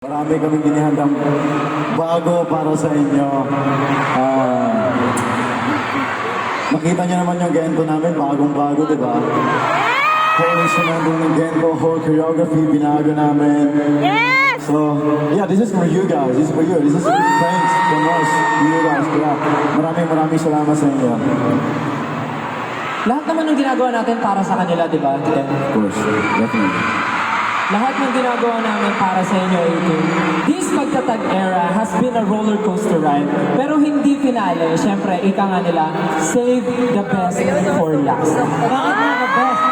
Marami kaming ginihandang bago para sa inyo. Nakita niyo naman yung Gento namin, bagong-bago, di ba? Whole instrumental ng Gento, whole choreography, binago namin. Yes! So, yeah, this is for you guys. This is for you. This is thanks from us, you guys. Kaya maraming salamat sa inyo. Lahat naman ng ginagawa natin para sa kanila, di ba? Of course, definitely. Lahat ng ginagawa namin para sa inyo, 18. This Pagtatag era has been a roller coaster ride. Pero hindi finale. Siyempre, ika nga nila, save the best for last. Bakit nga the best?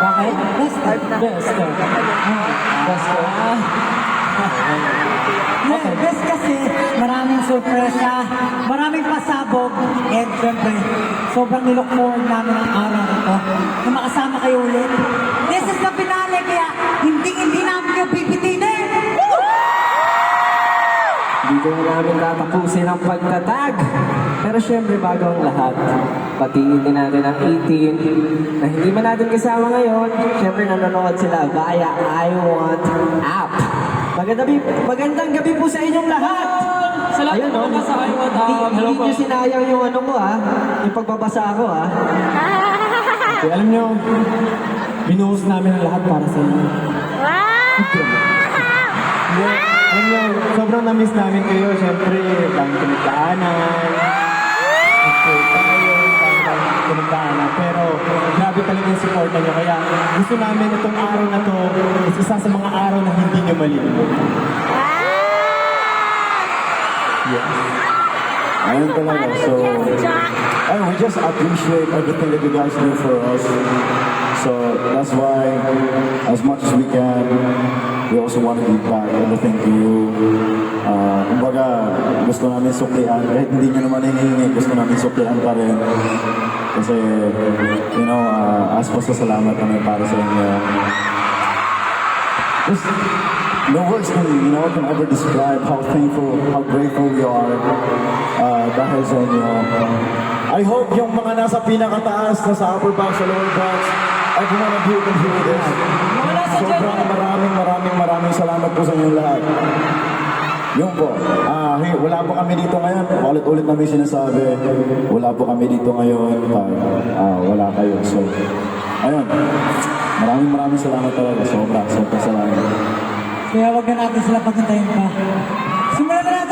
Bakit? Best. Best. Okay. Best kasi maraming sorpresa, maraming pasabog, and syempre, sobrang nilook forward namin ang araw na ito na makasama kayo ulit. This is the finale, kaya hindi namin yung pipitinin! Dito na namin tatapusin ang pagtatag. Pero syempre, bago ang lahat, patiin din natin ang 18 na hindi man natin kasama ngayon. Syempre, nanonood sila via iWant app. Magandang gabi po sa inyong lahat. Salamat po ba sa iWant app. Hindi nyo sinayang yung ano ko yung pagbabasa ko Okay, alam nyo, binuhos namin ang lahat para sa inyo. Alam nyo, sobrang na-miss namin kayo. Siyempre, daming pinagdaanan. Okay, tayo, daming pinagdaanan. Pero, grabe talaga yung support nyo. Kaya, gusto namin itong araw na to is isa sa mga araw na hindi nyo malilimutan. Yes. Ayun talaga. So, we just appreciate everything that you guys do for us. So, that's why, as much as we can, we also want to give back everything to you. Kumbaga, gusto namin suklian. Kahit hindi nyo naman hinihingi, gusto namin suklian pa rin. Kasi, as pasasalamat kami para sa inyo. Just, no words can ever describe how thankful, how grateful we are dahil sa inyo. I hope yung mga nasa pinakataas, nasa upper box, sa lower box, everyone of you can hear this. Sobrang maraming salamat po sa inyo lahat. Yun po. Wala po kami dito ngayon. Ulit-ulit namin sinasabi. Wala po kami dito ngayon pag wala kayo. So, ayun. Maraming salamat talaga. Sobrang salamat. Kaya wag na natin sila pagkantayin pa. Simulan na natin!